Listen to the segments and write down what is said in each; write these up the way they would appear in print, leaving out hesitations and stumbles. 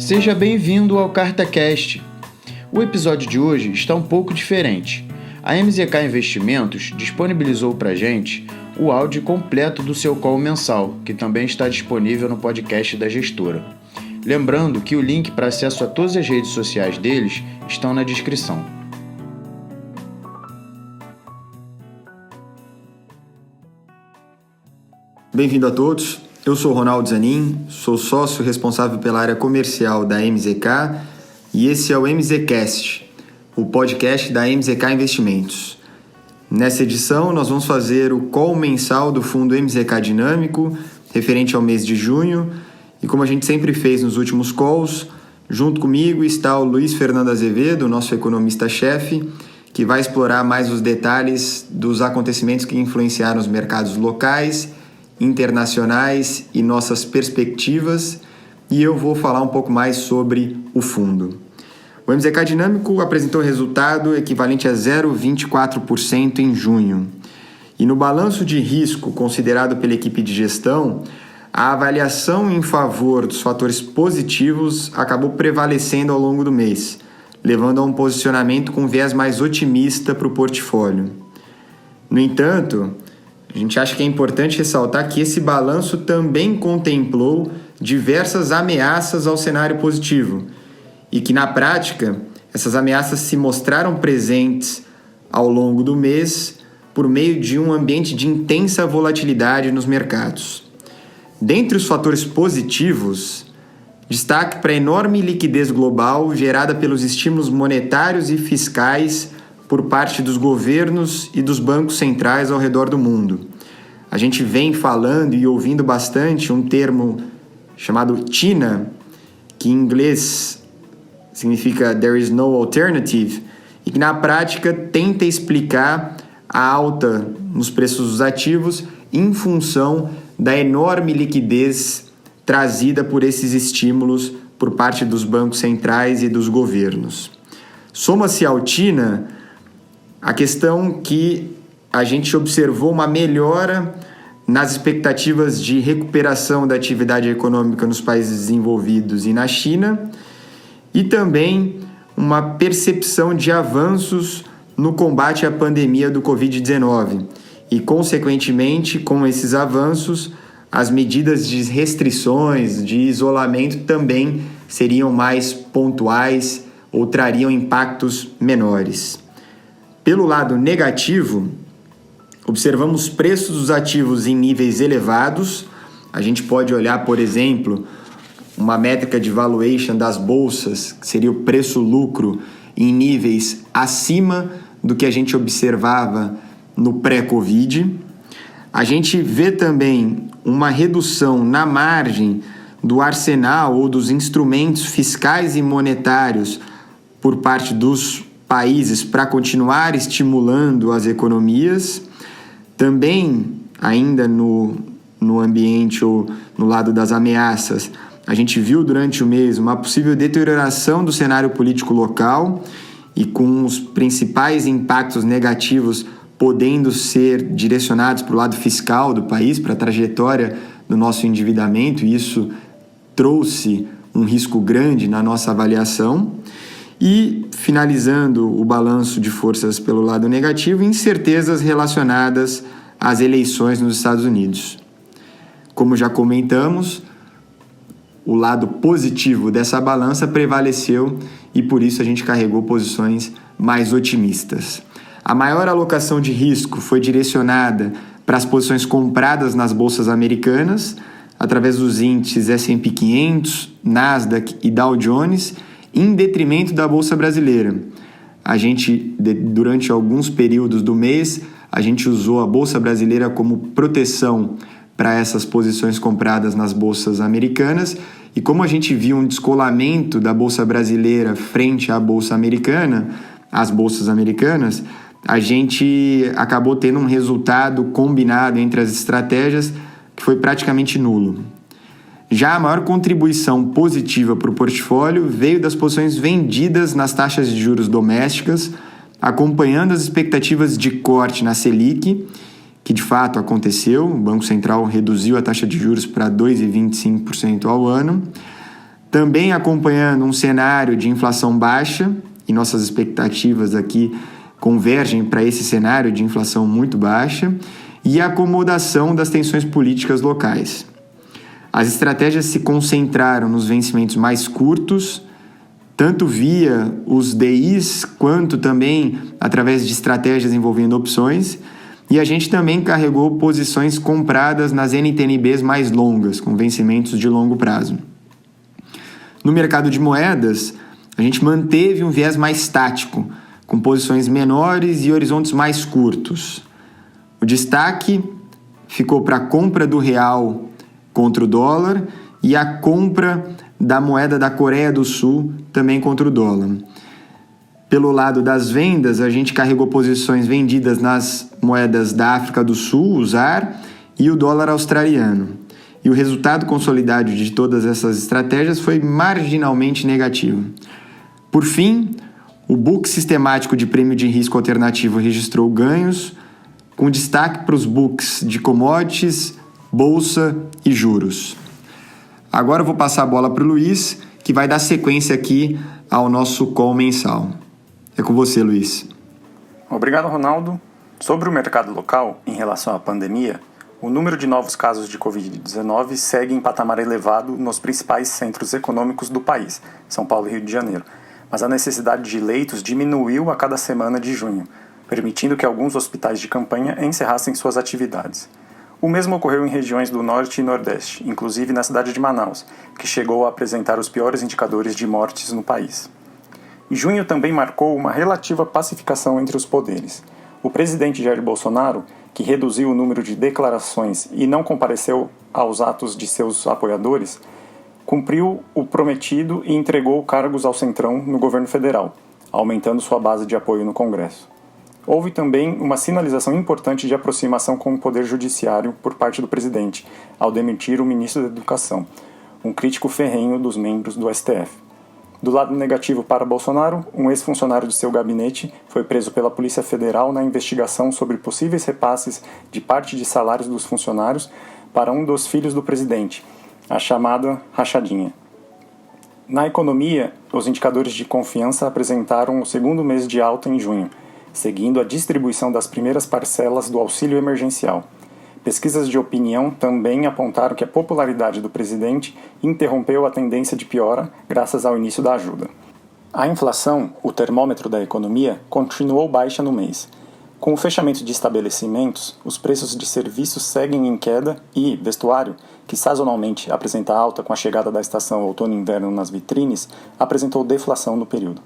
Seja bem-vindo ao CartaCast. O episódio de hoje está um pouco diferente. A MZK Investimentos disponibilizou para a gente o áudio completo do seu call mensal, que também está disponível no podcast da gestora. Lembrando que o link para acesso a todas as redes sociais deles estão na descrição. Bem-vindo a todos, eu sou Ronaldo Zanin, sou sócio responsável pela área comercial da MZK e esse é o MZCast, o podcast da MZK Investimentos. Nessa edição nós vamos fazer o call mensal do fundo MZK Dinâmico, referente ao mês de junho, e como a gente sempre fez nos últimos calls, junto comigo está o Luiz Fernando Azevedo, nosso economista-chefe, que vai explorar mais os detalhes dos acontecimentos que influenciaram os mercados locais, internacionais e nossas perspectivas, e eu vou falar um pouco mais sobre o fundo. O MZK Dinâmico apresentou resultado equivalente a 0,24% em junho. E no balanço de risco considerado pela equipe de gestão, a avaliação em favor dos fatores positivos acabou prevalecendo ao longo do mês, levando a um posicionamento com viés mais otimista para o portfólio. No entanto, a gente acha que é importante ressaltar que esse balanço também contemplou diversas ameaças ao cenário positivo e que, na prática, essas ameaças se mostraram presentes ao longo do mês por meio de um ambiente de intensa volatilidade nos mercados. Dentre os fatores positivos, destaque para a enorme liquidez global gerada pelos estímulos monetários e fiscais por parte dos governos e dos bancos centrais ao redor do mundo. A gente vem falando e ouvindo bastante um termo chamado TINA, que em inglês significa There is no alternative, e que na prática tenta explicar a alta nos preços dos ativos em função da enorme liquidez trazida por esses estímulos por parte dos bancos centrais e dos governos. Soma-se ao TINA a questão que a gente observou uma melhora nas expectativas de recuperação da atividade econômica nos países desenvolvidos e na China, e também uma percepção de avanços no combate à pandemia do Covid-19 e, consequentemente, com esses avanços, as medidas de restrições, de isolamento também seriam mais pontuais ou trariam impactos menores. Pelo lado negativo, observamos preços dos ativos em níveis elevados. A gente pode olhar, por exemplo, uma métrica de valuation das bolsas, que seria o preço-lucro, em níveis acima do que a gente observava no pré-Covid. A gente vê também uma redução na margem do arsenal ou dos instrumentos fiscais e monetários por parte dos países para continuar estimulando as economias. Também, ainda no ambiente ou no lado das ameaças, a gente viu durante o mês uma possível deterioração do cenário político local e com os principais impactos negativos podendo ser direcionados para o lado fiscal do país, para a trajetória do nosso endividamento, e isso trouxe um risco grande na nossa avaliação. E, finalizando o balanço de forças pelo lado negativo, incertezas relacionadas às eleições nos Estados Unidos. Como já comentamos, o lado positivo dessa balança prevaleceu e por isso a gente carregou posições mais otimistas. A maior alocação de risco foi direcionada para as posições compradas nas bolsas americanas, através dos índices S&P 500, Nasdaq e Dow Jones, em detrimento da Bolsa Brasileira. A gente, durante alguns períodos do mês, a gente usou a Bolsa Brasileira como proteção para essas posições compradas nas bolsas americanas, e como a gente viu um descolamento da Bolsa Brasileira frente à Bolsa Americana, às bolsas americanas, a gente acabou tendo um resultado combinado entre as estratégias que foi praticamente nulo. Já a maior contribuição positiva para o portfólio veio das posições vendidas nas taxas de juros domésticas, acompanhando as expectativas de corte na Selic, que de fato aconteceu. O Banco Central reduziu a taxa de juros para 2,25% ao ano, também acompanhando um cenário de inflação baixa, e nossas expectativas aqui convergem para esse cenário de inflação muito baixa, e a acomodação das tensões políticas locais. As estratégias se concentraram nos vencimentos mais curtos, tanto via os DIs, quanto também através de estratégias envolvendo opções, e a gente também carregou posições compradas nas NTNBs mais longas, com vencimentos de longo prazo. No mercado de moedas, a gente manteve um viés mais tático, com posições menores e horizontes mais curtos. O destaque ficou para a compra do real contra o dólar e a compra da moeda da Coreia do Sul também contra o dólar. Pelo lado das vendas, a gente carregou posições vendidas nas moedas da África do Sul, o ZAR, e o dólar australiano. E o resultado consolidado de todas essas estratégias foi marginalmente negativo. Por fim, o book sistemático de prêmio de risco alternativo registrou ganhos, com destaque para os books de commodities, bolsa e juros. Agora eu vou passar a bola para o Luiz, que vai dar sequência aqui ao nosso call mensal. É com você, Luiz. Obrigado, Ronaldo. Sobre o mercado local, em relação à pandemia, o número de novos casos de Covid-19 segue em patamar elevado nos principais centros econômicos do país, São Paulo e Rio de Janeiro, mas a necessidade de leitos diminuiu a cada semana de junho, permitindo que alguns hospitais de campanha encerrassem suas atividades. O mesmo ocorreu em regiões do Norte e Nordeste, inclusive na cidade de Manaus, que chegou a apresentar os piores indicadores de mortes no país. Junho também marcou uma relativa pacificação entre os poderes. O presidente Jair Bolsonaro, que reduziu o número de declarações e não compareceu aos atos de seus apoiadores, cumpriu o prometido e entregou cargos ao Centrão no governo federal, aumentando sua base de apoio no Congresso. Houve também uma sinalização importante de aproximação com o Poder Judiciário por parte do presidente, ao demitir o ministro da Educação, um crítico ferrenho dos membros do STF. Do lado negativo para Bolsonaro, um ex-funcionário de seu gabinete foi preso pela Polícia Federal na investigação sobre possíveis repasses de parte de salários dos funcionários para um dos filhos do presidente, a chamada rachadinha. Na economia, os indicadores de confiança apresentaram o segundo mês de alta em junho, seguindo a distribuição das primeiras parcelas do auxílio emergencial. Pesquisas de opinião também apontaram que a popularidade do presidente interrompeu a tendência de piora graças ao início da ajuda. A inflação, o termômetro da economia, continuou baixa no mês. Com o fechamento de estabelecimentos, os preços de serviços seguem em queda e vestuário, que sazonalmente apresenta alta com a chegada da estação outono-inverno nas vitrines, apresentou deflação no período.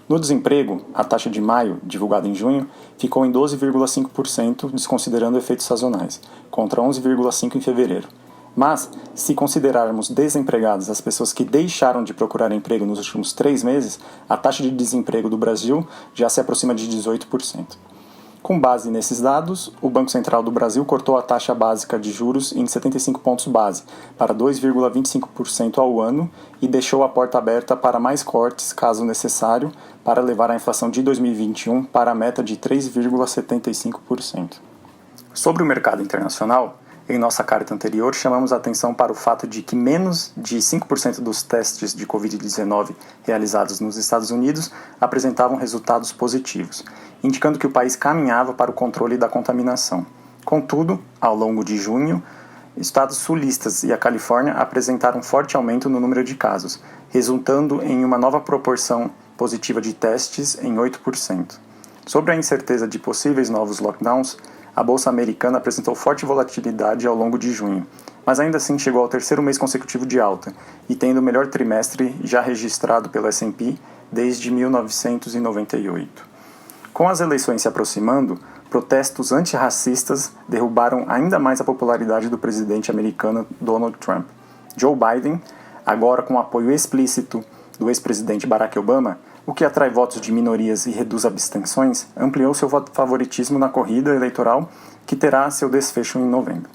No desemprego, a taxa de maio, divulgada em junho, ficou em 12,5%, desconsiderando efeitos sazonais, contra 11,5% em fevereiro. Mas, se considerarmos desempregadas as pessoas que deixaram de procurar emprego nos últimos 3 meses, a taxa de desemprego do Brasil já se aproxima de 18%. Com base nesses dados, o Banco Central do Brasil cortou a taxa básica de juros em 75 pontos base, para 2,25% ao ano, e deixou a porta aberta para mais cortes, caso necessário, para levar a inflação de 2021 para a meta de 3,75%. Sobre o mercado internacional, em nossa carta anterior, chamamos a atenção para o fato de que menos de 5% dos testes de Covid-19 realizados nos Estados Unidos apresentavam resultados positivos, indicando que o país caminhava para o controle da contaminação. Contudo, ao longo de junho, estados sulistas e a Califórnia apresentaram forte aumento no número de casos, resultando em uma nova proporção positiva de testes em 8%. Sobre a incerteza de possíveis novos lockdowns, a Bolsa Americana apresentou forte volatilidade ao longo de junho, mas ainda assim chegou ao 3º mês consecutivo de alta e tendo o melhor trimestre já registrado pelo S&P desde 1998. Com as eleições se aproximando, protestos antirracistas derrubaram ainda mais a popularidade do presidente americano Donald Trump. Joe Biden, agora com apoio explícito do ex-presidente Barack Obama, o que atrai votos de minorias e reduz abstenções, ampliou seu favoritismo na corrida eleitoral, que terá seu desfecho em novembro.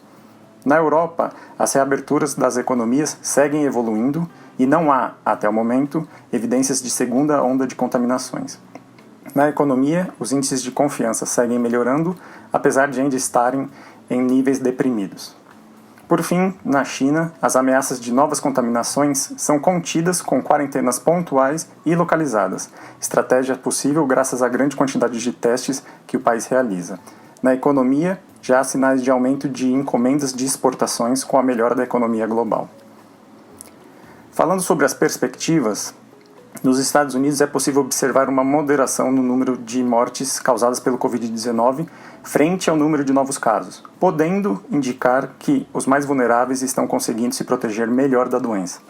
Na Europa, as reaberturas das economias seguem evoluindo e não há, até o momento, evidências de segunda onda de contaminações. Na economia, os índices de confiança seguem melhorando, apesar de ainda estarem em níveis deprimidos. Por fim, na China, as ameaças de novas contaminações são contidas com quarentenas pontuais e localizadas, estratégia possível graças à grande quantidade de testes que o país realiza. Na economia, já há sinais de aumento de encomendas de exportações com a melhora da economia global. Falando sobre as perspectivas, nos Estados Unidos é possível observar uma moderação no número de mortes causadas pelo Covid-19 frente ao número de novos casos, podendo indicar que os mais vulneráveis estão conseguindo se proteger melhor da doença.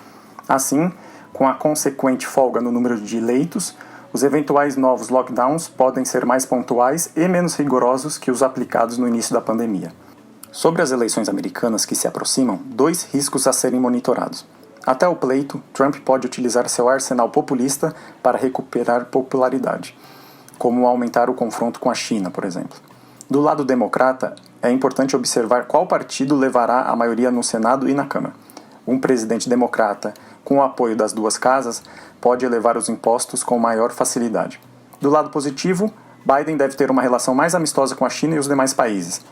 Assim, com a consequente folga no número de leitos, os eventuais novos lockdowns podem ser mais pontuais e menos rigorosos que os aplicados no início da pandemia. Sobre as eleições americanas que se aproximam, 2 riscos a serem monitorados. Até o pleito, Trump pode utilizar seu arsenal populista para recuperar popularidade, como aumentar o confronto com a China, por exemplo. Do lado democrata, é importante observar qual partido levará a maioria no Senado e na Câmara. Um presidente democrata, com o apoio das 2 casas, pode elevar os impostos com maior facilidade. Do lado positivo, Biden deve ter uma relação mais amistosa com a China e os demais países,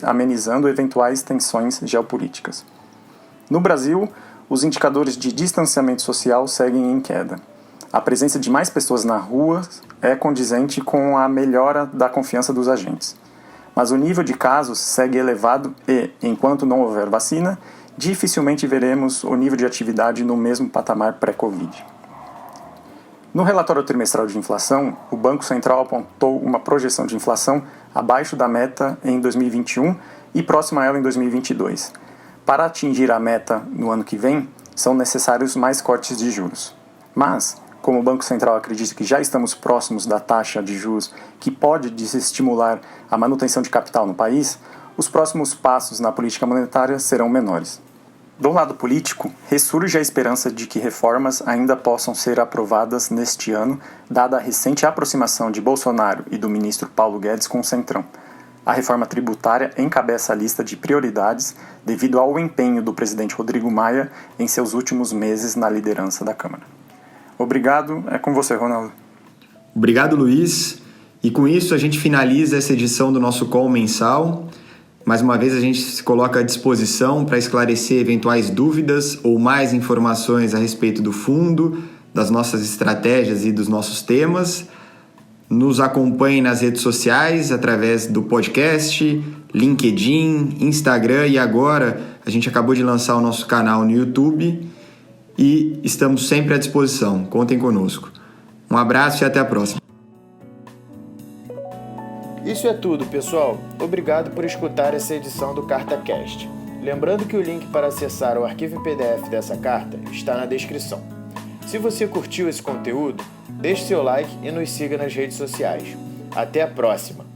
amenizando eventuais tensões geopolíticas. No Brasil, os indicadores de distanciamento social seguem em queda. A presença de mais pessoas na rua é condizente com a melhora da confiança dos agentes. Mas o nível de casos segue elevado e, enquanto não houver vacina, dificilmente veremos o nível de atividade no mesmo patamar pré-Covid. No relatório trimestral de inflação, o Banco Central apontou uma projeção de inflação abaixo da meta em 2021 e próxima a ela em 2022. Para atingir a meta no ano que vem, são necessários mais cortes de juros. Mas, como o Banco Central acredita que já estamos próximos da taxa de juros que pode desestimular a manutenção de capital no país, os próximos passos na política monetária serão menores. Do lado político, ressurge a esperança de que reformas ainda possam ser aprovadas neste ano, dada a recente aproximação de Bolsonaro e do ministro Paulo Guedes com o Centrão. A reforma tributária encabeça a lista de prioridades devido ao empenho do presidente Rodrigo Maia em seus últimos meses na liderança da Câmara. Obrigado, é com você, Ronaldo. Obrigado, Luiz. E com isso a gente finaliza essa edição do nosso call mensal. Mais uma vez a gente se coloca à disposição para esclarecer eventuais dúvidas ou mais informações a respeito do fundo, das nossas estratégias e dos nossos temas. Nos acompanhe nas redes sociais, através do podcast, LinkedIn, Instagram e agora a gente acabou de lançar o nosso canal no YouTube e estamos sempre à disposição. Contem conosco. Um abraço e até a próxima. Isso é tudo, pessoal. Obrigado por escutar essa edição do CartaCast. Lembrando que o link para acessar o arquivo em PDF dessa carta está na descrição. Se você curtiu esse conteúdo, deixe seu like e nos siga nas redes sociais. Até a próxima!